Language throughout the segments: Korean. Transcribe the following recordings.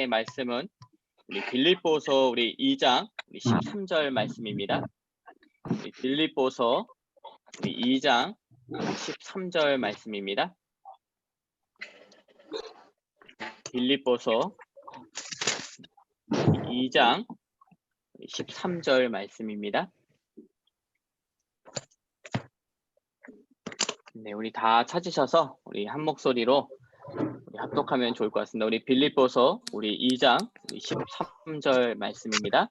시간의 말씀은 우리 빌립보서 우리 2장 우리 13절 말씀입니다. 우리 빌립보서 우리 2장 13절 말씀입니다. 빌립보서 2장 13절 말씀입니다. 네, 우리 다 찾으셔서 우리 한 목소리로 우리 합독하면 좋을 것 같습니다. 우리 빌립보서 우리 2장 13절 말씀입니다.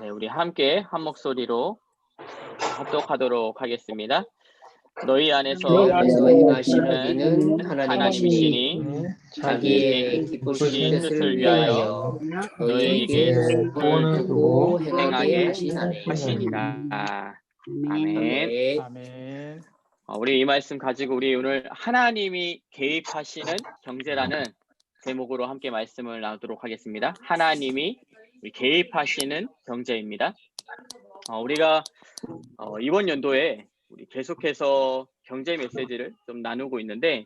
네, 우리 함께 한 목소리로 합독하도록 하겠습니다. 너희 안에서 행하시는 하나님이시니 자기의 기쁘신 뜻을 위하여 너희에게 소원을 두고 행하게 하시니라. 아멘. 아멘. 우리 이 말씀 가지고 우리 오늘 하나님이 개입하시는 경제라는 제목으로 함께 말씀을 나누도록 하겠습니다. 하나님이 개입하시는 경제입니다. 우리가 이번 연도에 우리 계속해서 경제 메시지를 좀 나누고 있는데,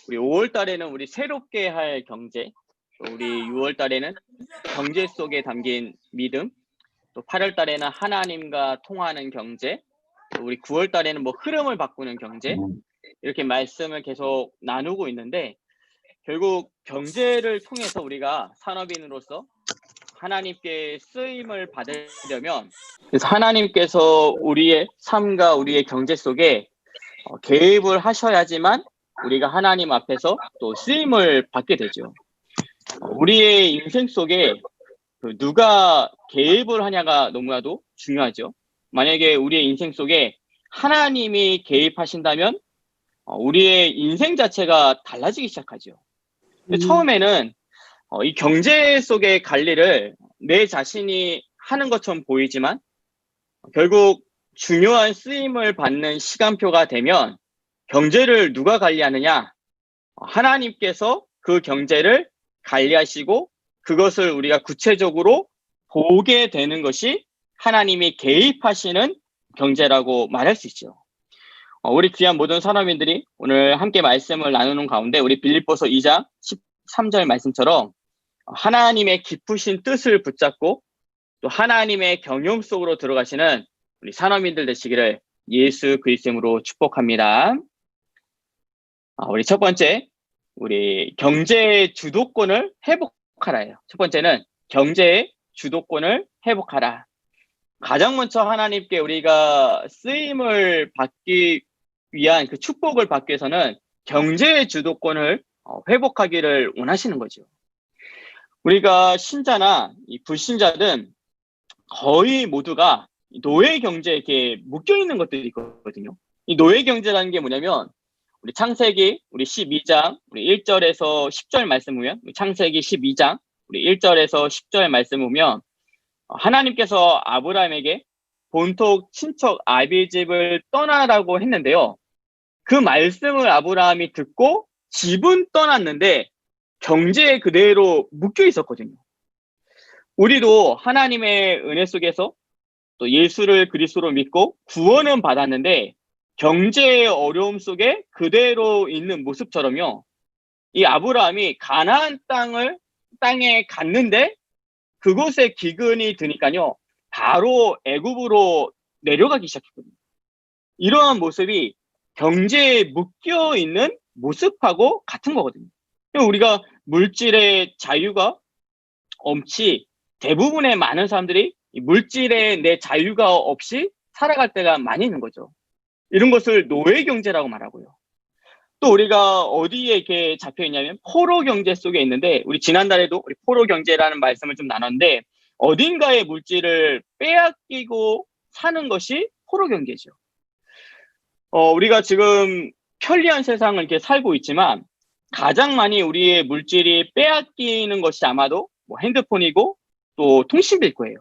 우리 5월 달에는 우리 새롭게 할 경제, 또 우리 6월 달에는 경제 속에 담긴 믿음, 또 8월 달에는 하나님과 통하는 경제, 또 우리 9월 달에는 뭐 흐름을 바꾸는 경제, 이렇게 말씀을 계속 나누고 있는데, 결국 경제를 통해서 우리가 산업인으로서 하나님께 쓰임을 받으려면, 그래서 하나님께서 우리의 삶과 우리의 경제 속에 개입을 하셔야지만 우리가 하나님 앞에서 또 쓰임을 받게 되죠. 우리의 인생 속에 누가 개입을 하냐가 너무나도 중요하죠. 만약에 우리의 인생 속에 하나님이 개입하신다면 우리의 인생 자체가 달라지기 시작하죠. 처음에는 이 경제 속의 관리를 내 자신이 하는 것처럼 보이지만, 결국 중요한 쓰임을 받는 시간표가 되면 경제를 누가 관리하느냐? 하나님께서 그 경제를 관리하시고 그것을 우리가 구체적으로 보게 되는 것이 하나님이 개입하시는 경제라고 말할 수 있죠. 우리 귀한 모든 산업인들이 오늘 함께 말씀을 나누는 가운데 우리 빌립보서 2장 13절 말씀처럼 하나님의 깊으신 뜻을 붙잡고 또 하나님의 경영 속으로 들어가시는 우리 산업인들 되시기를 예수 그리스도로 축복합니다. 우리 첫 번째, 우리 경제의 주도권을 회복하라예요. 첫 번째는 경제의 주도권을 회복하라. 가장 먼저 하나님께 우리가 쓰임을 받기 위한 그 축복을 받기 위해서는 경제의 주도권을 회복하기를 원하시는 거죠. 우리가 신자나 이 불신자든 거의 모두가 노예 경제에 이렇게 묶여 있는 것들이 있거든요. 이 노예 경제라는 게 뭐냐면, 우리 창세기 우리 12장 우리 1절에서 10절 말씀 보면, 창세기 12장 우리 1절에서 10절 말씀 보면 하나님께서 아브라함에게 본토 친척 아비집을 떠나라고 했는데요. 그 말씀을 아브라함이 듣고 집은 떠났는데 경제에 그대로 묶여 있었거든요. 우리도 하나님의 은혜 속에서 또 예수를 그리스도로 믿고 구원은 받았는데 경제의 어려움 속에 그대로 있는 모습처럼요. 이 아브라함이 가나안 땅에 갔는데 그곳에 기근이 드니까요. 바로 애굽으로 내려가기 시작했거든요. 이러한 모습이 경제에 묶여 있는 모습하고 같은 거거든요. 우리가 물질의 자유가 없이 대부분의 많은 사람들이 물질의 내 자유가 없이 살아갈 때가 많이 있는 거죠. 이런 것을 노예 경제라고 말하고요. 또 우리가 어디에 이렇게 잡혀 있냐면 포로 경제 속에 있는데, 우리 지난달에도 우리 포로 경제라는 말씀을 좀 나눴는데, 어딘가의 물질을 빼앗기고 사는 것이 포로 경제죠. 우리가 지금 편리한 세상을 이렇게 살고 있지만 가장 많이 우리의 물질이 빼앗기는 것이 아마도 뭐 핸드폰이고 또 통신비일 거예요.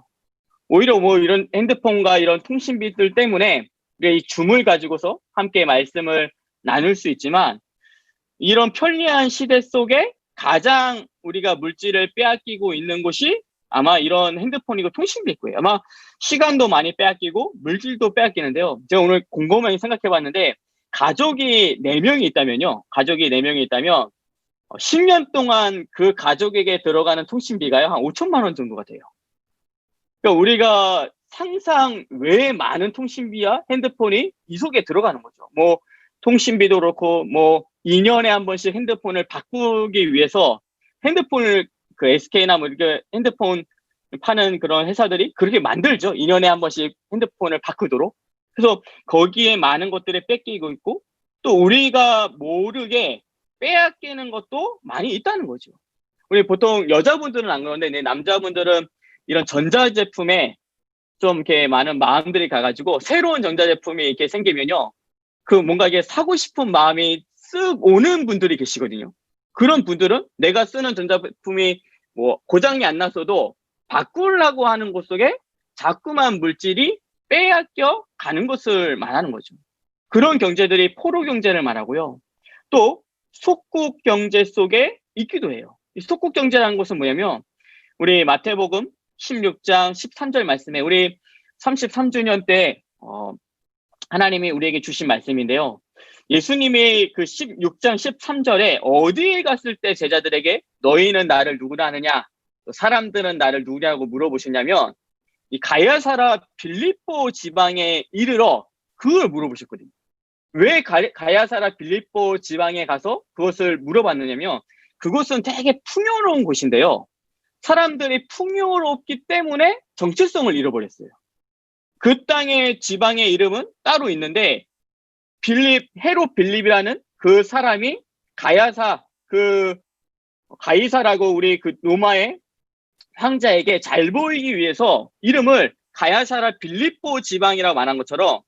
오히려 뭐 이런 핸드폰과 이런 통신비들 때문에 우리가 이 줌을 가지고서 함께 말씀을 나눌 수 있지만, 이런 편리한 시대 속에 가장 우리가 물질을 빼앗기고 있는 곳이 아마 이런 핸드폰이고 통신비일 거예요. 아마 시간도 많이 빼앗기고 물질도 빼앗기는데요. 제가 오늘 곰곰이 생각해 봤는데 가족이 4명이 있다면요. 가족이 4명이 있다면 10년 동안 그 가족에게 들어가는 통신비가요. 한 5천만 원 정도가 돼요. 그러니까 우리가 상상 외에 많은 통신비와 핸드폰이 이 속에 들어가는 거죠. 뭐 통신비도 그렇고 뭐 2년에 한 번씩 핸드폰을 바꾸기 위해서 핸드폰을 그 SK나 뭐 이렇게 핸드폰 파는 그런 회사들이 그렇게 만들죠. 2년에 한 번씩 핸드폰을 바꾸도록. 그래서 거기에 많은 것들을 뺏기고 있고 또 우리가 모르게 빼앗기는 것도 많이 있다는 거죠. 우리 보통 여자분들은 안 그런데 남자분들은 이런 전자제품에 좀 이렇게 많은 마음들이 가가지고 새로운 전자제품이 이렇게 생기면요. 그 뭔가 이게 사고 싶은 마음이 쓱 오는 분들이 계시거든요. 그런 분들은 내가 쓰는 전자제품이 뭐 고장이 안 났어도 바꾸려고 하는 것 속에 자꾸만 물질이 빼앗겨 가는 것을 말하는 거죠. 그런 경제들이 포로 경제를 말하고요. 또 속국 경제 속에 있기도 해요. 이 속국 경제라는 것은 뭐냐면 우리 마태복음 16장 13절 말씀에 우리 33주년 때 하나님이 우리에게 주신 말씀인데요. 예수님이 그 16장 13절에 어디에 갔을 때 제자들에게 너희는 나를 누구라 하느냐, 사람들은 나를 누구냐고 물어보시냐면 이 가야사라 빌립보 지방에 이르러 그걸 물어보셨거든요. 왜 가야사라 빌립보 지방에 가서 그것을 물어봤느냐면 그곳은 되게 풍요로운 곳인데요. 사람들이 풍요롭기 때문에 정체성을 잃어버렸어요. 그 땅의 지방의 이름은 따로 있는데 헤롯 빌립이라는 그 사람이 가이사라고 우리 그 로마의 황자에게 잘 보이기 위해서 이름을 가야사라 빌립보 지방이라고 말한 것처럼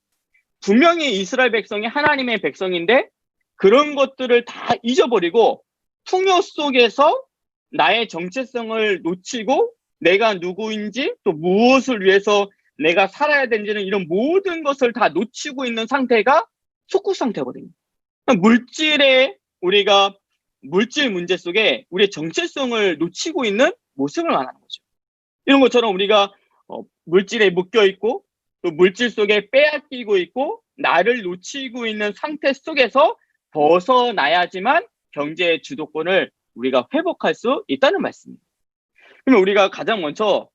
분명히 이스라엘 백성이 하나님의 백성인데 그런 것들을 다 잊어버리고 풍요 속에서 나의 정체성을 놓치고 내가 누구인지 또 무엇을 위해서 내가 살아야 되는지는 이런 모든 것을 다 놓치고 있는 상태가 속국 상태거든요. 우리가 물질 문제 속에 우리의 정체성을 놓치고 있는 모습을 말하는 거죠. 이런 것처럼 우리가 물질에 묶여 있고 또 물질 속에 빼앗기고 있고 나를 놓치고 있는 상태 속에서 벗어나야지만 경제의 주도권을 우리가 회복할 수 있다는 말씀입니다. 그러면 우리가 가장 먼저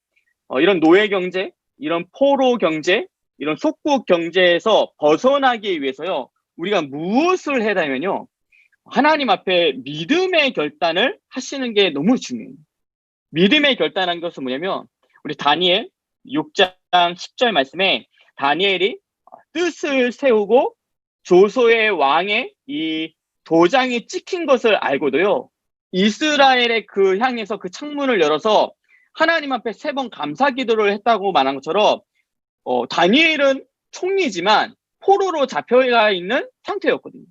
이런 노예 경제, 이런 포로 경제, 이런 속국 경제에서 벗어나기 위해서요. 우리가 무엇을 해야 되냐면요. 하나님 앞에 믿음의 결단을 하시는 게 너무 중요해요. 믿음의 결단한 것은 뭐냐면 우리 다니엘 6장 10절 말씀에 다니엘이 뜻을 세우고 조소의 왕의 이 도장이 찍힌 것을 알고도요. 이스라엘의 그 향해서 그 창문을 열어서 하나님 앞에 3번 감사 기도를 했다고 말한 것처럼 다니엘은 총리지만 포로로 잡혀가 있는 상태였거든요.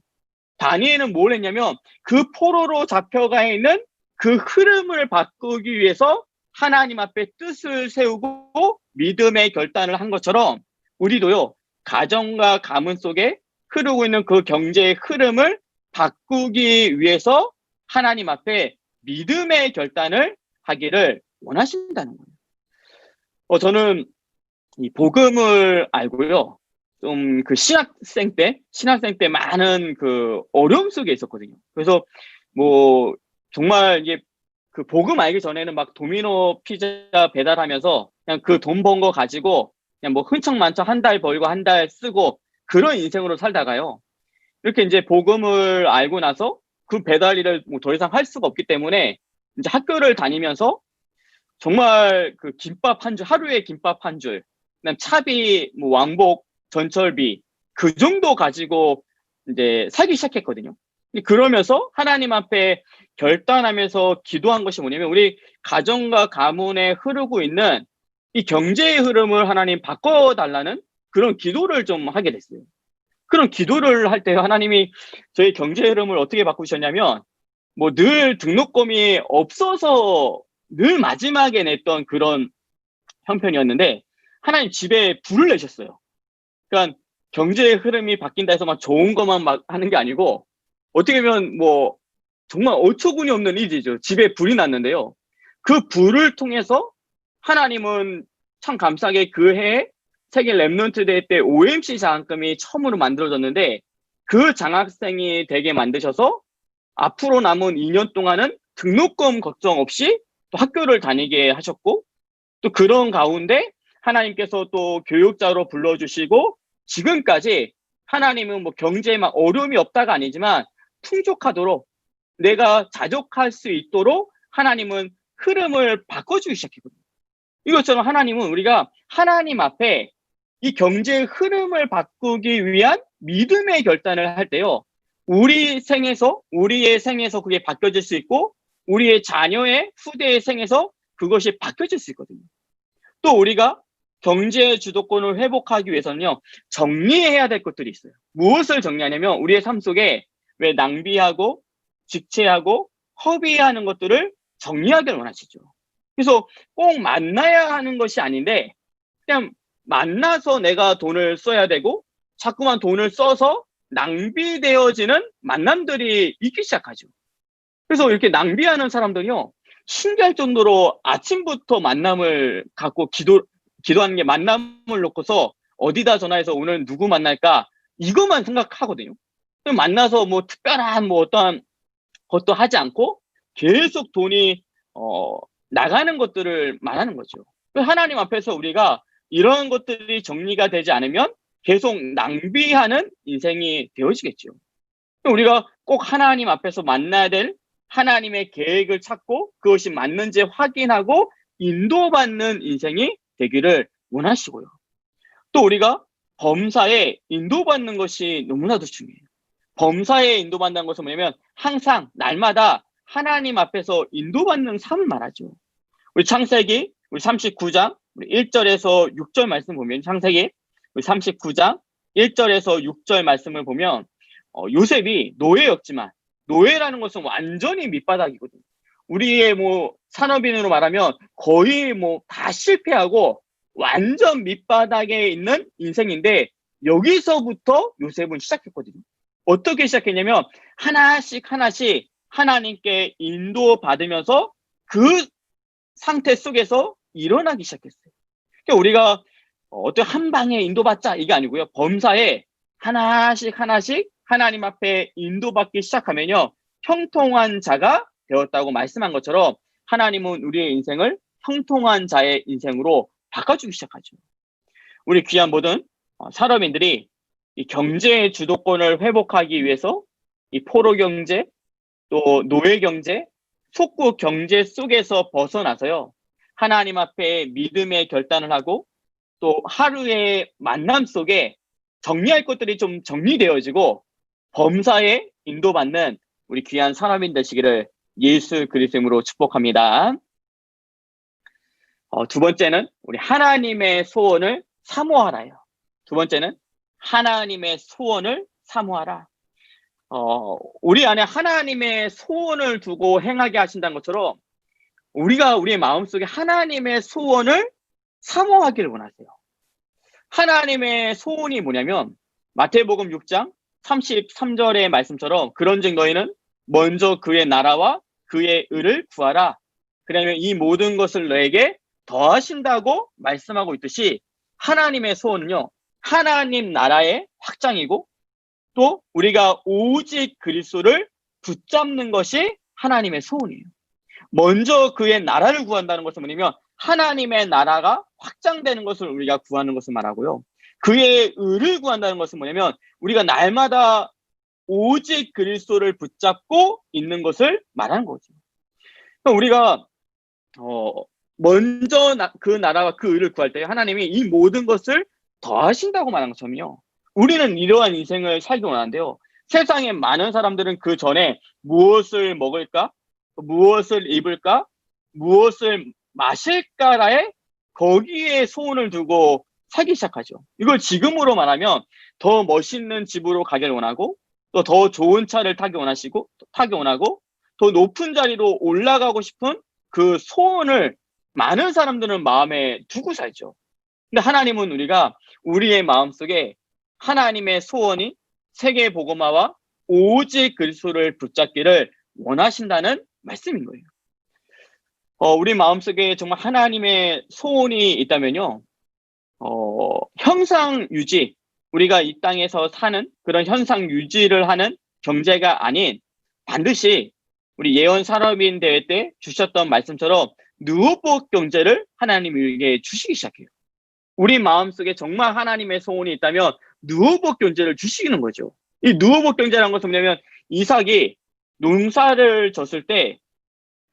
다니엘은 뭘 했냐면 그 포로로 잡혀가 있는 그 흐름을 바꾸기 위해서 하나님 앞에 뜻을 세우고 믿음의 결단을 한 것처럼 우리도요. 가정과 가문 속에 흐르고 있는 그 경제의 흐름을 바꾸기 위해서 하나님 앞에 믿음의 결단을 하기를 원하신다는 거예요. 저는 이 복음을 알고요. 좀 그 신학생 때 많은 그 어려움 속에 있었거든요. 그래서 뭐 정말 이게 그 복음 알기 전에는 막 도미노 피자 배달하면서 그냥 그 돈 번 거 가지고 그냥 뭐 흥청만청 한 달 벌고 한 달 쓰고 그런 인생으로 살다가요. 이렇게 이제 복음을 알고 나서 그 배달 일을 뭐 더 이상 할 수가 없기 때문에 이제 학교를 다니면서 정말 그 김밥 한 줄, 하루에 김밥 한 줄, 그다음 차비, 뭐 왕복, 전철비 그 정도 가지고 이제 살기 시작했거든요. 그러면서 하나님 앞에 결단하면서 기도한 것이 뭐냐면 우리 가정과 가문에 흐르고 있는 이 경제의 흐름을 하나님 바꿔달라는 그런 기도를 좀 하게 됐어요. 그런 기도를 할 때 하나님이 저희 경제 흐름을 어떻게 바꾸셨냐면 뭐 늘 등록금이 없어서 늘 마지막에 냈던 그런 형편이었는데 하나님 집에 불을 내셨어요. 그러니까 경제의 흐름이 바뀐다 해서 막 좋은 것만 막 하는 게 아니고 어떻게 보면 뭐 정말 어처구니 없는 일이죠. 집에 불이 났는데요. 그 불을 통해서 하나님은 참 감사하게 그 해에 세계 랩넌트 대회 때 OMC 장학금이 처음으로 만들어졌는데 그 장학생이 되게 만드셔서 앞으로 남은 2년 동안은 등록금 걱정 없이 또 학교를 다니게 하셨고, 또 그런 가운데 하나님께서 또 교육자로 불러주시고, 지금까지 하나님은 뭐 경제에 막 어려움이 없다가 아니지만 풍족하도록, 내가 자족할 수 있도록 하나님은 흐름을 바꿔주기 시작했거든요. 이것처럼 하나님은 우리가 하나님 앞에 이 경제의 흐름을 바꾸기 위한 믿음의 결단을 할 때요, 우리의 생에서 그게 바뀌어질 수 있고, 우리의 자녀의 후대의 생에서 그것이 바뀌어질 수 있거든요. 또 우리가 경제 주도권을 회복하기 위해서는요, 정리해야 될 것들이 있어요. 무엇을 정리하냐면, 우리의 삶 속에 왜 낭비하고 직체하고 허비하는 것들을 정리하기를 원하시죠. 그래서 꼭 만나야 하는 것이 아닌데, 그냥 만나서 내가 돈을 써야 되고, 자꾸만 돈을 써서 낭비되어지는 만남들이 있기 시작하죠. 그래서 이렇게 낭비하는 사람들이요, 신기할 정도로 아침부터 만남을 갖고 기도하는 게, 만남을 놓고서 어디다 전화해서 오늘 누구 만날까, 이것만 생각하거든요. 만나서 뭐 특별한 뭐 어떠한 것도 하지 않고 계속 돈이 나가는 것들을 말하는 거죠. 하나님 앞에서 우리가 이런 것들이 정리가 되지 않으면 계속 낭비하는 인생이 되어지겠죠. 우리가 꼭 하나님 앞에서 만나야 될 하나님의 계획을 찾고 그것이 맞는지 확인하고 인도받는 인생이 되기를 원하시고요. 또 우리가 범사에 인도받는 것이 너무나도 중요해요. 범사에 인도받는 것은 뭐냐면 항상 날마다 하나님 앞에서 인도받는 삶을 말하죠. 우리 창세기 우리 39장 우리 1절에서 6절 말씀 보면, 창세기 우리 39장 1절에서 6절 말씀을 보면 요셉이 노예였지만, 노예라는 것은 완전히 밑바닥이거든요. 우리의 뭐 산업인으로 말하면 거의 뭐 다 실패하고 완전 밑바닥에 있는 인생인데, 여기서부터 요셉은 시작했거든요. 어떻게 시작했냐면 하나씩 하나님께 인도받으면서 그 상태 속에서 일어나기 시작했어요. 그러니까 우리가 어떤 한 방에 인도받자 이게 아니고요, 범사에 하나씩 하나님 앞에 인도받기 시작하면요, 형통한 자가 되었다고 말씀한 것처럼 하나님은 우리의 인생을 형통한 자의 인생으로 바꿔주기 시작하죠. 우리 귀한 모든 산업인들이 이 경제의 주도권을 회복하기 위해서 이 포로 경제, 또 노예 경제, 속국 경제 속에서 벗어나서요, 하나님 앞에 믿음의 결단을 하고, 또 하루의 만남 속에 정리할 것들이 좀 정리되어지고 범사에 인도받는 우리 귀한 산업인 되시기를 예수 그리스도 이름으로 축복합니다. 두 번째는 우리 하나님의 소원을 사모하라요. 두 번째는 하나님의 소원을 사모하라. 우리 안에 하나님의 소원을 두고 행하게 하신다는 것처럼 우리가 우리의 마음속에 하나님의 소원을 사모하기를 원하세요. 하나님의 소원이 뭐냐면 마태복음 6장 33절의 말씀처럼, 그런즉 너희는 먼저 그의 나라와 그의 의를 구하라. 그러면 이 모든 것을 너에게 더하신다고 말씀하고 있듯이, 하나님의 소원은요, 하나님 나라의 확장이고, 또 우리가 오직 그리스도를 붙잡는 것이 하나님의 소원이에요. 먼저 그의 나라를 구한다는 것은 뭐냐면 하나님의 나라가 확장되는 것을 우리가 구하는 것을 말하고요, 그의 의를 구한다는 것은 뭐냐면 우리가 날마다 오직 그리스도를 붙잡고 있는 것을 말하는 거죠. 그러니까 우리가 먼저 그 나라와 그 의를 구할 때 하나님이 이 모든 것을 더하신다고 말하는 것처럼요, 우리는 이러한 인생을 살기 원하는데요, 세상에 많은 사람들은 그 전에 무엇을 먹을까, 무엇을 입을까, 무엇을 마실까라에 거기에 소원을 두고 살기 시작하죠. 이걸 지금으로 말하면 더 멋있는 집으로 가기를 원하고, 또 더 좋은 차를 타기 원하고, 더 높은 자리로 올라가고 싶은 그 소원을 많은 사람들은 마음에 두고 살죠. 근데 하나님은 우리가 우리의 마음속에 하나님의 소원이 세계 복음화와 오직 그리스도를 붙잡기를 원하신다는 말씀인 거예요. 우리 마음속에 정말 하나님의 소원이 있다면요, 형상 유지, 우리가 이 땅에서 사는 그런 현상 유지를 하는 경제가 아닌 반드시 우리 예언 산업인 대회 때 주셨던 말씀처럼 누후복 경제를 하나님이 우리에게 주시기 시작해요. 우리 마음속에 정말 하나님의 소원이 있다면 누후복 경제를 주시는 거죠. 이 누후복 경제라는 것은 뭐냐면 이삭이 농사를 졌을 때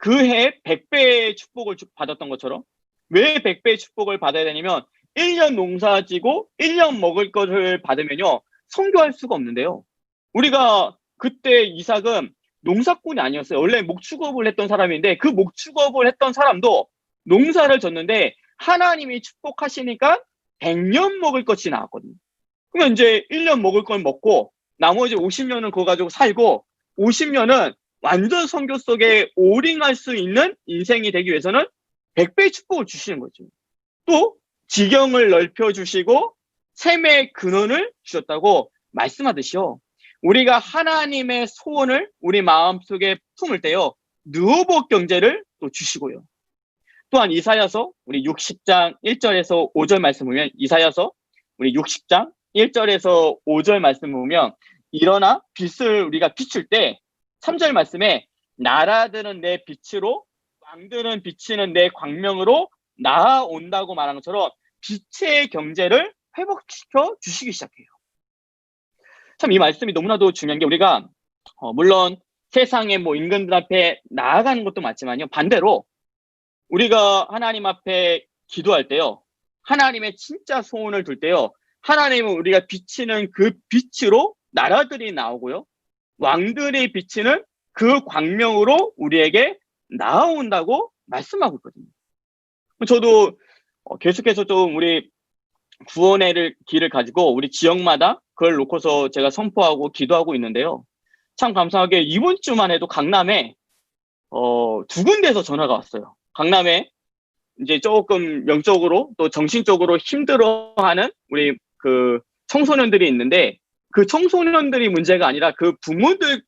그 해 100배의 축복을 받았던 것처럼 왜 100배의 축복을 받아야 되냐면 1년 농사 지고 1년 먹을 것을 받으면요. 선교할 수가 없는데요. 우리가 그때 이삭은 농사꾼이 아니었어요. 원래 목축업을 했던 사람인데 그 목축업을 했던 사람도 농사를 졌는데 하나님이 축복하시니까 100년 먹을 것이 나왔거든요. 그러면 이제 1년 먹을 걸 먹고 나머지 50년은 그거 가지고 살고 50년은 완전 선교 속에 오링할 수 있는 인생이 되기 위해서는 100배의 축복을 주시는 거죠. 또 지경을 넓혀주시고 샘의 근원을 주셨다고 말씀하듯이요. 우리가 하나님의 소원을 우리 마음속에 품을 때요. 누후복 경제를 또 주시고요. 또한 이사야서 우리 60장 1절에서 5절 말씀 보면 이사야서 우리 60장 1절에서 5절 말씀 보면 일어나 빛을 우리가 비출 때 3절 말씀에 나라들은 내 빛으로 왕들은 비치는 내 광명으로 나아온다고 말한 것처럼 빛의 경제를 회복시켜 주시기 시작해요. 참 이 말씀이 너무나도 중요한 게 우리가 물론 세상의 뭐 인간들 앞에 나아가는 것도 맞지만요. 반대로 우리가 하나님 앞에 기도할 때요. 하나님의 진짜 소원을 둘 때요. 하나님은 우리가 비치는 그 빛으로 나라들이 나오고요. 왕들이 비치는 그 광명으로 우리에게 나아온다고 말씀하고 있거든요. 저도 계속해서 좀 우리 구원의 길을 가지고 우리 지역마다 그걸 놓고서 제가 선포하고 기도하고 있는데요. 참 감사하게 이번 주만 해도 강남에 두 군데에서 전화가 왔어요. 강남에 이제 조금 영적으로 또 정신적으로 힘들어하는 우리 그 청소년들이 있는데 그 청소년들이 문제가 아니라 그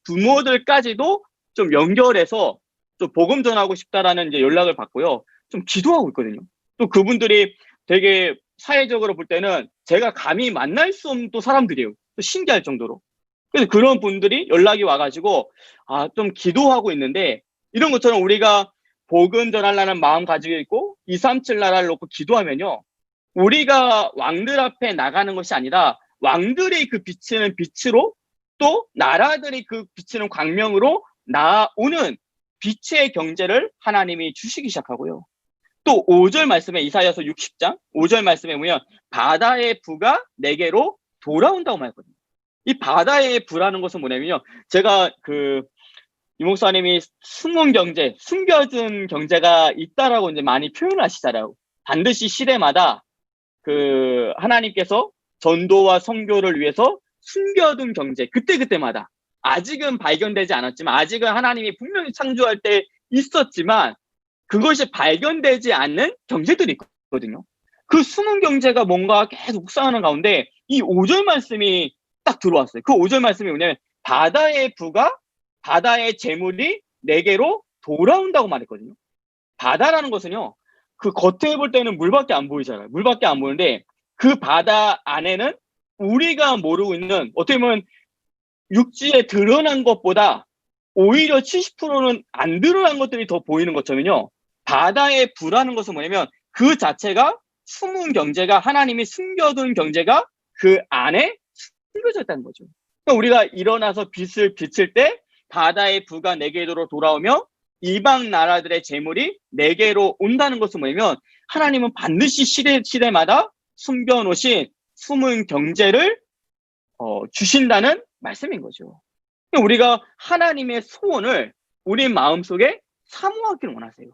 부모들까지도 좀 연결해서 좀 복음 전하고 싶다라는 이제 연락을 받고요. 좀 기도하고 있거든요. 또 그분들이 되게 사회적으로 볼 때는 제가 감히 만날 수 없는 또 사람들이에요. 또 신기할 정도로. 그래서 그런 분들이 연락이 와가지고 좀 기도하고 있는데 이런 것처럼 우리가 복음 전하려는 마음 가지고 있고 237 나라를 놓고 기도하면요. 우리가 왕들 앞에 나가는 것이 아니라 왕들이 그 비치는 빛으로 또 나라들이 그 비치는 광명으로 나오는 빛의 경제를 하나님이 주시기 시작하고요. 또 5절 말씀에 이사야서 60장 5절 말씀에 보면 바다의 부가 내게로 돌아온다고 말했거든요. 이 바다의 부라는 것은 뭐냐면요. 제가 이 목사님이 숨은 경제, 숨겨진 경제가 있다라고 이제 많이 표현을 하시잖아요. 반드시 시대마다 하나님께서 전도와 선교를 위해서 숨겨둔 경제, 그때마다 아직은 발견되지 않았지만 아직은 하나님이 분명히 창조할 때 있었지만 그것이 발견되지 않는 경제들이 있거든요. 그 숨은 경제가 뭔가 계속 묵상하는 가운데 이 5절 말씀이 딱 들어왔어요. 그 5절 말씀이 뭐냐면 바다의 부가 바다의 재물이 내게로 돌아온다고 말했거든요. 바다라는 것은요. 그 겉에 볼 때는 물밖에 안 보이잖아요. 물밖에 안 보이는데 그 바다 안에는 우리가 모르고 있는 어떻게 보면 육지에 드러난 것보다 오히려 70%는 안 드러난 것들이 더 보이는 것처럼요. 바다의 부라는 것은 뭐냐면 그 자체가 숨은 경제가 하나님이 숨겨둔 경제가 그 안에 숨겨져 있다는 거죠. 그러니까 우리가 일어나서 빛을 비칠 때 바다의 부가 내게로 돌아오며 이방 나라들의 재물이 내게로 온다는 것은 뭐냐면 하나님은 반드시 시대마다 숨겨놓으신 숨은 경제를 주신다는 말씀인 거죠. 우리가 하나님의 소원을 우리 마음속에 사모하기를 원하세요.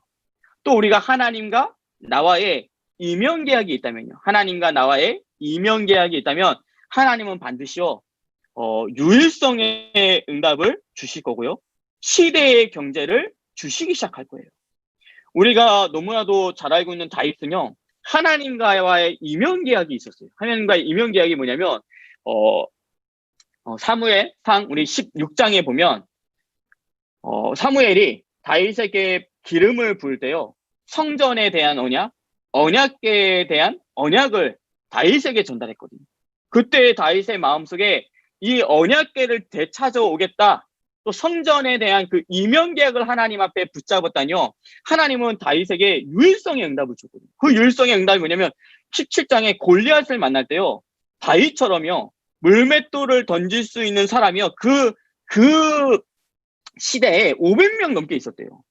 또 우리가 하나님과 나와의 이면계약이 있다면요. 하나님과 나와의 이면계약이 있다면 하나님은 반드시요. 유일성의 응답을 주실 거고요. 시대의 경제를 주시기 시작할 거예요. 우리가 너무나도 잘 알고 있는 다윗은요. 하나님과의 이면계약이 있었어요. 하나님과의 이면계약이 뭐냐면 사무엘상 우리 16장에 보면 사무엘이 다윗에게 기름을 부을 때요. 성전에 대한 언약, 언약궤에 대한 언약을 다윗에게 전달했거든요. 그때 다윗의 마음속에 이 언약궤를 되찾아오겠다. 또 성전에 대한 그 이면 계약을 하나님 앞에 붙잡았다니요. 하나님은 다윗에게 유일성의 응답을 줬거든요. 그 유일성의 응답이 뭐냐면 17장에 골리앗을 만날 때요. 다윗처럼요. 물맷돌을 던질 수 있는 사람이요. 그 시대에 500명 넘게 있었대요.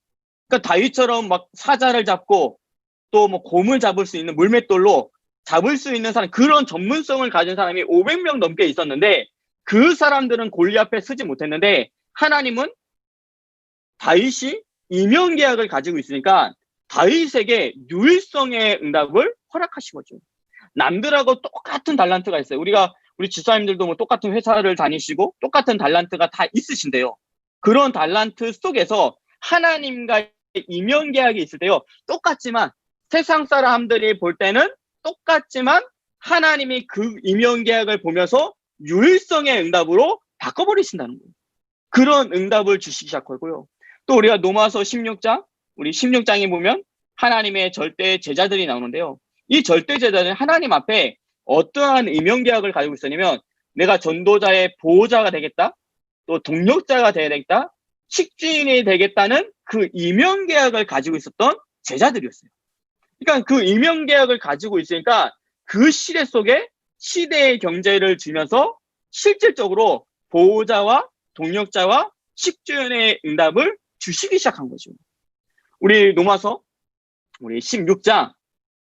그러니까 다윗처럼 막 사자를 잡고 또 뭐 곰을 잡을 수 있는 물맷돌로 잡을 수 있는 사람, 그런 전문성을 가진 사람이 500명 넘게 있었는데 그 사람들은 골리앗 앞에 서지 못했는데 하나님은 다윗이 이면 계약을 가지고 있으니까 다윗에게 유일성의 응답을 허락하신 거죠. 남들하고 똑같은 달란트가 있어요. 우리 집사님들도 뭐 똑같은 회사를 다니시고 똑같은 달란트가 다 있으신데요. 그런 달란트 속에서 하나님과 이면 계약이 있을 때요. 똑같지만 세상 사람들이 볼 때는 똑같지만 하나님이 그 이면 계약을 보면서 유일성의 응답으로 바꿔버리신다는 거예요. 그런 응답을 주시기 시작하고요. 또 우리가 로마서 16장, 우리 16장에 보면 하나님의 절대 제자들이 나오는데요. 이 절대 제자는 하나님 앞에 어떠한 이면 계약을 가지고 있었냐면 내가 전도자의 보호자가 되겠다, 또 동력자가 되겠다, 식주인이 되겠다는 그 이면 계약을 가지고 있었던 제자들이었어요. 그러니까 그 이면 계약을 가지고 있으니까 그 시대 속에 시대의 경제를 주면서 실질적으로 보호자와 동력자와 식주인의 응답을 주시기 시작한 거죠. 우리 로마서 우리 16장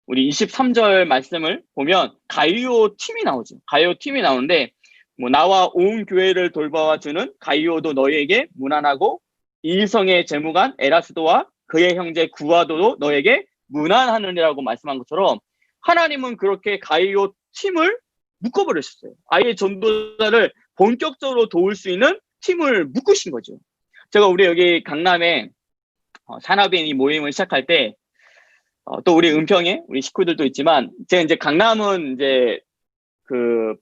우리 23절 말씀을 보면 가이오 팀이 나오죠. 가이오 팀이 나오는데 뭐 나와 온 교회를 돌봐와 주는 가이오도 너희에게 무난하고 이성의 재무관 에라스도와 그의 형제 구아도도 너에게 무난하느니라고 말씀한 것처럼 하나님은 그렇게 가이오 팀을 묶어버리셨어요. 아예 전도자를 본격적으로 도울 수 있는 팀을 묶으신 거죠. 제가 우리 여기 강남에 산업인 이 모임을 시작할 때 또 우리 은평에 우리 식구들도 있지만 제가 이제 강남은 이제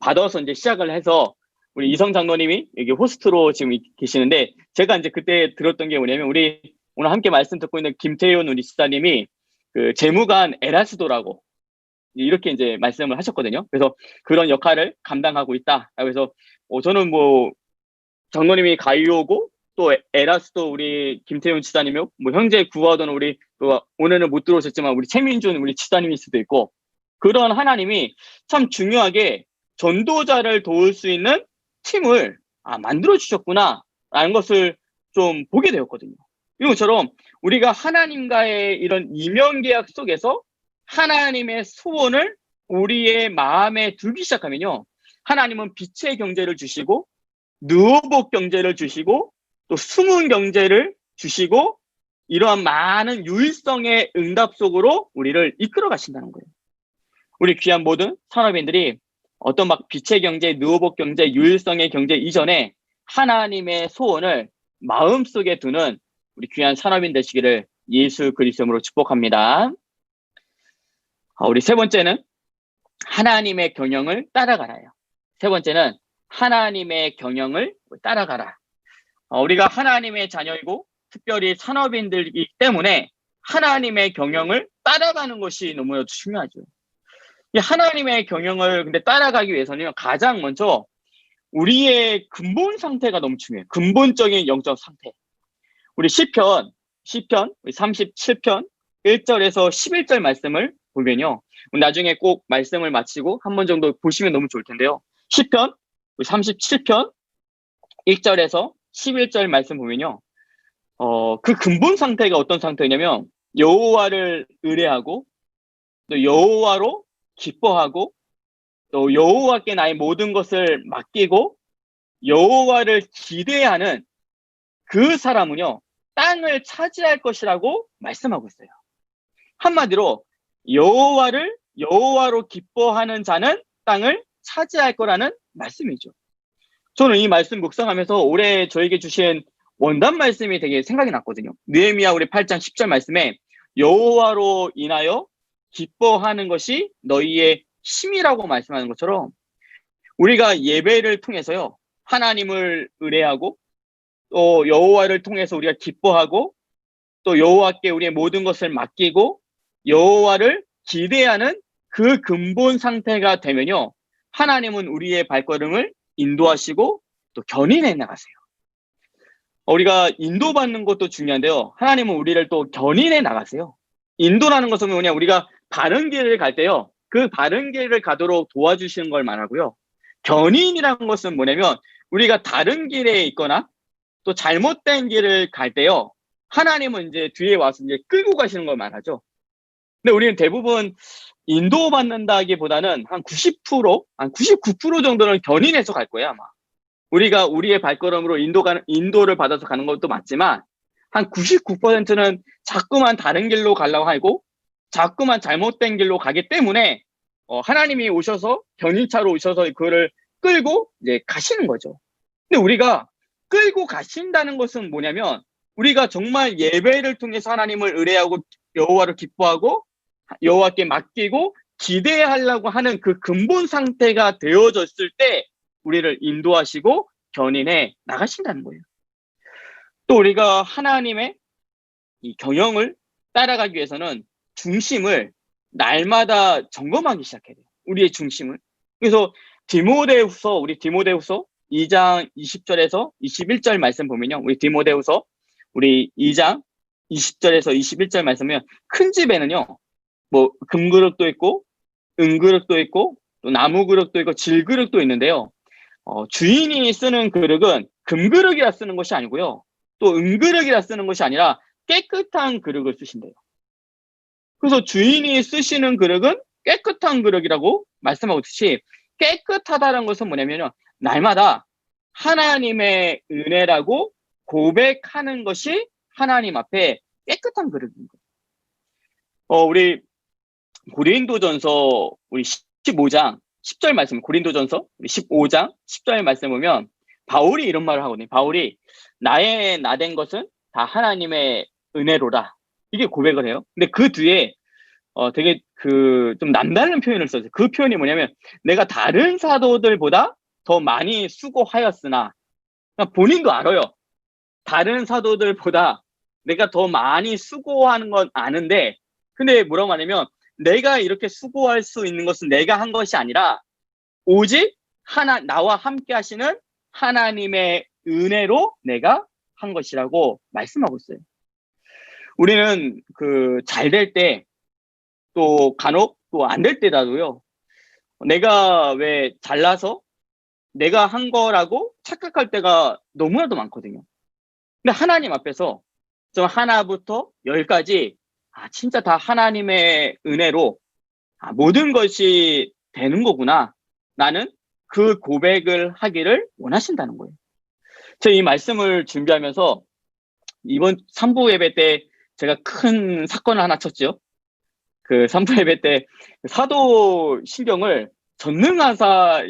받아서 이제 시작을 해서 우리 이성 장로님이 여기 호스트로 지금 계시는데 제가 이제 그때 들었던 게 뭐냐면 우리 오늘 함께 말씀 듣고 있는 김태훈 우리 집사님이 그 재무관 에라스도라고 이렇게 이제 말씀을 하셨거든요. 그래서 그런 역할을 감당하고 있다. 그래서 저는 뭐 장로님이 가이오고 또 에라스도 우리 김태훈 지사님이요. 뭐 형제 구하던 우리 또 오늘은 못 들어오셨지만 우리 최민준 우리 지사님일 수도 있고 그런 하나님이 참 중요하게 전도자를 도울 수 있는 팀을 만들어 주셨구나라는 것을 좀 보게 되었거든요. 이런 것처럼 우리가 하나님과의 이런 이면 계약 속에서 하나님의 소원을 우리의 마음에 두기 시작하면요. 하나님은 빛의 경제를 주시고 느호복 경제를 주시고 또 숨은 경제를 주시고 이러한 많은 유일성의 응답 속으로 우리를 이끌어 가신다는 거예요. 우리 귀한 모든 산업인들이 어떤 막 빛의 경제, 느호복 경제, 유일성의 경제 이전에 하나님의 소원을 마음속에 두는 우리 귀한 산업인 되시기를 예수 그리스도로 축복합니다. 우리 세 번째는 하나님의 경영을 따라가라요. 세 번째는 하나님의 경영을 따라가라. 우리가 하나님의 자녀이고 특별히 산업인들이기 때문에 하나님의 경영을 따라가는 것이 너무나도 중요하죠. 이 하나님의 경영을 근데 따라가기 위해서는 가장 먼저 우리의 근본 상태가 너무 중요해요. 근본적인 영적 상태. 우리 시편 37편 1절에서 11절 말씀을 보면요. 나중에 꼭 말씀을 마치고 한 번 정도 보시면 너무 좋을 텐데요. 시편 37편 1절에서 11절 말씀 보면요. 그 근본 상태가 어떤 상태냐면 여호와를 의뢰하고 또 여호와로 기뻐하고 또 여호와께 나의 모든 것을 맡기고 여호와를 기대하는 그 사람은요. 땅을 차지할 것이라고 말씀하고 있어요. 한마디로 여호와로 기뻐하는 자는 땅을 차지할 거라는 말씀이죠. 저는 이 말씀 묵상하면서 올해 저에게 주신 원단 말씀이 되게 생각이 났거든요. 느헤미야 우리 8장 10절 말씀에 여호와로 인하여 기뻐하는 것이 너희의 힘이라고 말씀하는 것처럼 우리가 예배를 통해서요. 하나님을 의뢰하고 또 여호와를 통해서 우리가 기뻐하고 또 여호와께 우리의 모든 것을 맡기고 여호와를 기대하는 그 근본 상태가 되면요. 하나님은 우리의 발걸음을 인도하시고 또 견인해 나가세요. 우리가 인도받는 것도 중요한데요. 하나님은 우리를 또 견인해 나가세요. 인도라는 것은 뭐냐? 우리가 바른 길을 갈 때요. 그 바른 길을 가도록 도와주시는 걸 말하고요. 견인이라는 것은 뭐냐면 우리가 다른 길에 있거나 또 잘못된 길을 갈 때요. 하나님은 이제 뒤에 와서 이제 끌고 가시는 걸 말하죠. 근데 우리는 대부분 인도받는다기보다는 한 90%, 한 99% 정도는 견인해서 갈 거예요, 아마. 우리가 우리의 발걸음으로 인도를 받아서 가는 것도 맞지만 한 99%는 자꾸만 다른 길로 가려고 하고 자꾸만 잘못된 길로 가기 때문에 하나님이 오셔서 견인차로 오셔서 그거를 끌고 이제 가시는 거죠. 근데 우리가 끌고 가신다는 것은 뭐냐면 우리가 정말 예배를 통해서 하나님을 의뢰하고 여호와를 기뻐하고 여호와께 맡기고 기대하려고 하는 그 근본 상태가 되어졌을 때 우리를 인도하시고 견인해 나가신다는 거예요. 또 우리가 하나님의 이 경영을 따라가기 위해서는 중심을 날마다 점검하기 시작해야 돼요. 우리의 중심을. 그래서 우리 디모데후서 2장 20절에서 21절 말씀 보면요. 우리 디모데후서 우리 2장 20절에서 21절 말씀이면 큰 집에는요. 뭐 금그릇도 있고 은그릇도 있고 또 나무그릇도 있고 질그릇도 있는데요. 주인이 쓰는 그릇은 금그릇이라 쓰는 것이 아니고요. 또 은그릇이라 쓰는 것이 아니라 깨끗한 그릇을 쓰신대요. 그래서 주인이 쓰시는 그릇은 깨끗한 그릇이라고 말씀하고 있듯이 깨끗하다는 것은 뭐냐면요. 날마다 하나님의 은혜라고 고백하는 것이 하나님 앞에 깨끗한 그릇입니다. 우리 고린도전서 우리 15장 10절 말씀, 고린도전서 15장 10절 말씀 보면 바울이 이런 말을 하거든요. 바울이 나의 나된 것은 다 하나님의 은혜로다. 이게 고백을 해요. 근데 그 뒤에 되게 좀 남다른 표현을 썼어요. 그 표현이 뭐냐면 내가 다른 사도들보다 더 많이 수고하였으나 본인도 알아요. 다른 사도들보다 내가 더 많이 수고하는 건 아는데 근데 뭐라고 하냐면 내가 이렇게 수고할 수 있는 것은 내가 한 것이 아니라 오직 나와 함께 하시는 하나님의 은혜로 내가 한 것이라고 말씀하고 있어요. 우리는 잘 될 때 또 간혹 또 안 될 때라도요. 내가 왜 잘나서 내가 한 거라고 착각할 때가 너무나도 많거든요. 근데 하나님 앞에서 좀 하나부터 열까지 진짜 다 하나님의 은혜로 모든 것이 되는 거구나. 나는 그 고백을 하기를 원하신다는 거예요. 제가 이 말씀을 준비하면서 이번 3부 예배 때 제가 큰 사건을 하나 쳤죠. 그 3부 예배 때 사도신경을 전능하사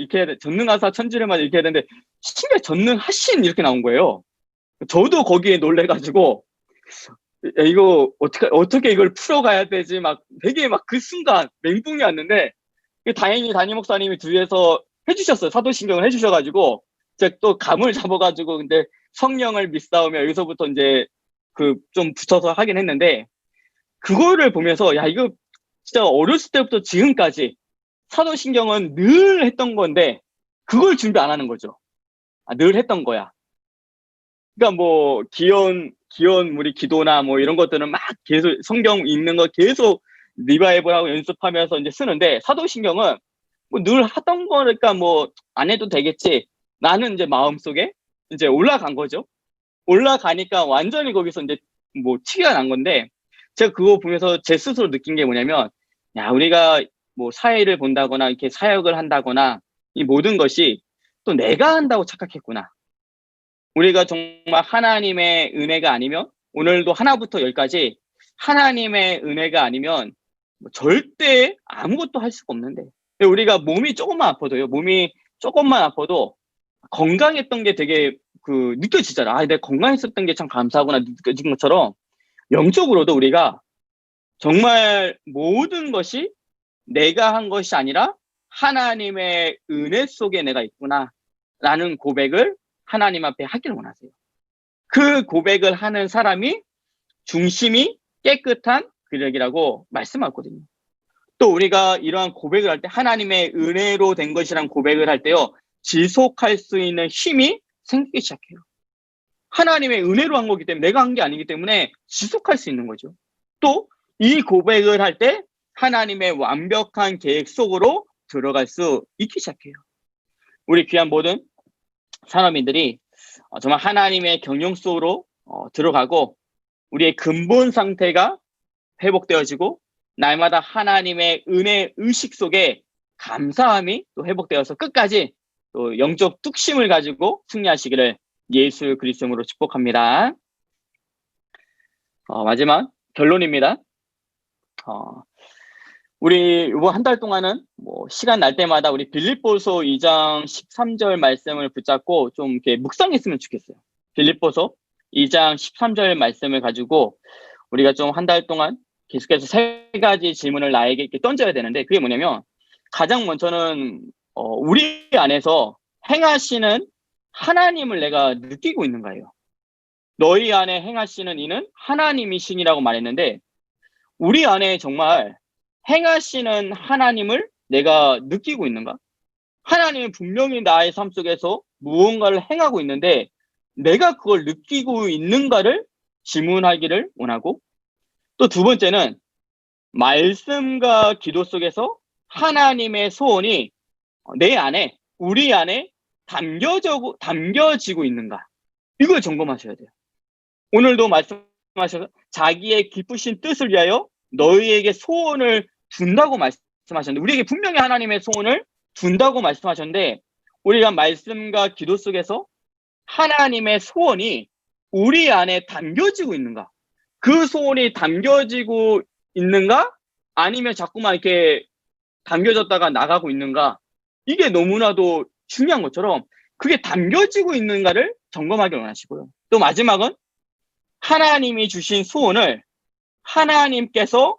천지를만 이렇게 해야 되는데 신경 전능하신 이렇게 나온 거예요. 저도 거기에 놀래가지고 이거 어떻게 이걸 풀어가야 되지? 되게 그 순간 멘붕이 왔는데, 다행히 담임 목사님이 뒤에서 해주셨어요. 사도신경을 해주셔가지고, 제가 또 감을 잡아가지고, 근데 성령을 믿사오며 여기서부터 이제 좀 붙여서 하긴 했는데, 그거를 보면서, 야, 이거 진짜 어렸을 때부터 지금까지 사도신경은 늘 했던 건데, 그걸 준비 안 하는 거죠. 늘 했던 거야. 그러니까 기원 우리 기도나 이런 것들은 막 계속 성경 읽는 거 계속 리바이벌하고 연습하면서 이제 쓰는데 사도신경은 늘 하던 거니까 안 해도 되겠지. 나는 이제 마음속에 이제 올라간 거죠. 올라가니까 완전히 거기서 이제 티가 난 건데 제가 그거 보면서 제 스스로 느낀 게 뭐냐면 야, 우리가 사회를 본다거나 이렇게 사역을 한다거나 이 모든 것이 또 내가 한다고 착각했구나. 우리가 정말 하나님의 은혜가 아니면 오늘도 하나부터 열까지 하나님의 은혜가 아니면 절대 아무것도 할 수가 없는데 우리가 몸이 조금만 아파도 건강했던 게 되게 느껴지잖아. 내가 건강했었던 게 참 감사하구나 느껴진 것처럼 영적으로도 우리가 정말 모든 것이 내가 한 것이 아니라 하나님의 은혜 속에 내가 있구나 라는 고백을 하나님 앞에 하기를 원하세요. 그 고백을 하는 사람이 중심이 깨끗한 그릇이라고 말씀하거든요. 또 우리가 이러한 고백을 할 때 하나님의 은혜로 된 것이란 고백을 할 때요, 지속할 수 있는 힘이 생기기 시작해요. 하나님의 은혜로 한 거기 때문에, 내가 한 게 아니기 때문에 지속할 수 있는 거죠. 또 이 고백을 할 때 하나님의 완벽한 계획 속으로 들어갈 수 있기 시작해요. 우리 귀한 모든 산업인들이 정말 하나님의 경영 속으로 들어가고 우리의 근본 상태가 회복되어지고 날마다 하나님의 은혜 의식 속에 감사함이 또 회복되어서 끝까지 또 영적 뚝심을 가지고 승리하시기를 예수 그리스도로 축복합니다. 마지막 결론입니다. 우리 이번 한 달 동안은 시간 날 때마다 우리 빌립보서 2장 13절 말씀을 붙잡고 좀 이렇게 묵상했으면 좋겠어요. 빌립보서 2장 13절 말씀을 가지고 우리가 좀 한 달 동안 계속해서 3가지 질문을 나에게 이렇게 던져야 되는데, 그게 뭐냐면, 가장 먼저는 우리 안에서 행하시는 하나님을 내가 느끼고 있는가요? 너희 안에 행하시는 이는 하나님이시니라고 말했는데, 우리 안에 정말 행하시는 하나님을 내가 느끼고 있는가? 하나님은 분명히 나의 삶 속에서 무언가를 행하고 있는데 내가 그걸 느끼고 있는가를 질문하기를 원하고, 또 두 번째는 말씀과 기도 속에서 하나님의 소원이 내 안에, 우리 안에 담겨지고 있는가, 이걸 점검하셔야 돼요. 오늘도 말씀하셔서 자기의 기쁘신 뜻을 위하여 너희에게 소원을 둔다고 말씀하셨는데, 우리에게 분명히 하나님의 소원을 둔다고 말씀하셨는데, 우리가 말씀과 기도 속에서 하나님의 소원이 우리 안에 담겨지고 있는가, 그 소원이 담겨지고 있는가, 아니면 자꾸만 이렇게 담겨졌다가 나가고 있는가, 이게 너무나도 중요한 것처럼 그게 담겨지고 있는가를 점검하기 원하시고요. 또 마지막은 하나님이 주신 소원을 하나님께서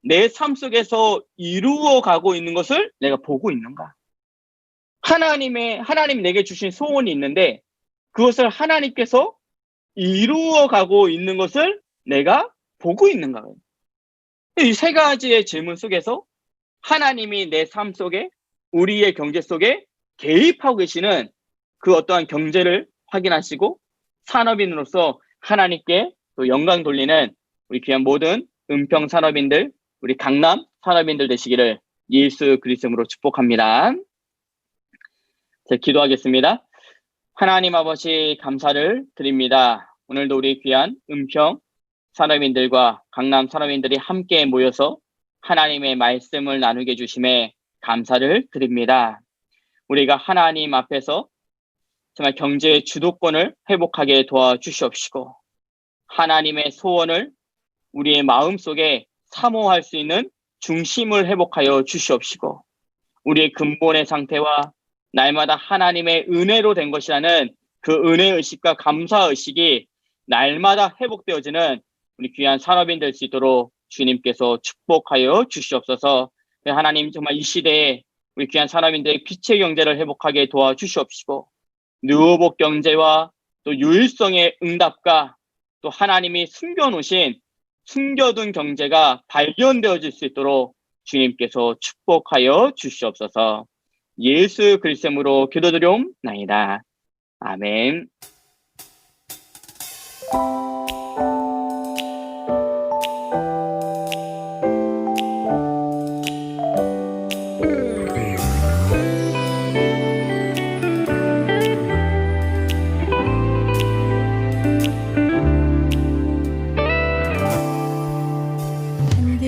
내 삶 속에서 이루어 가고 있는 것을 내가 보고 있는가. 하나님이 내게 주신 소원이 있는데 그것을 하나님께서 이루어 가고 있는 것을 내가 보고 있는가. 이 3가지의 질문 속에서 하나님이 내 삶 속에, 우리의 경제 속에 개입하고 계시는 그 어떠한 경제를 확인하시고, 산업인으로서 하나님께 또 영광 돌리는 우리 귀한 모든 은평 산업인들, 우리 강남 산업인들 되시기를 예수 그리스도로 축복합니다. 자, 기도하겠습니다. 하나님 아버지, 감사를 드립니다. 오늘도 우리 귀한 은평 산업인들과 강남 산업인들이 함께 모여서 하나님의 말씀을 나누게 해주심에 감사를 드립니다. 우리가 하나님 앞에서 정말 경제의 주도권을 회복하게 도와주시옵시고, 하나님의 소원을 우리의 마음속에 사모할 수 있는 중심을 회복하여 주시옵시고, 우리의 근본의 상태와 날마다 하나님의 은혜로 된 것이라는 그 은혜의식과 감사의식이 날마다 회복되어지는 우리 귀한 산업인 될 수 있도록 주님께서 축복하여 주시옵소서. 하나님, 정말 이 시대에 우리 귀한 산업인들의 빛의 경제를 회복하게 도와주시옵시고, 누오복 경제와 또 유일성의 응답과 또 하나님이 숨겨둔 경제가 발견되어질 수 있도록 주님께서 축복하여 주시옵소서. 예수 그리스도로 기도드리옵나이다. 아멘.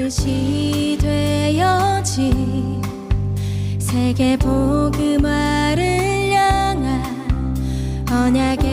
반드시 되어진 세계 복음화를 향한 언약의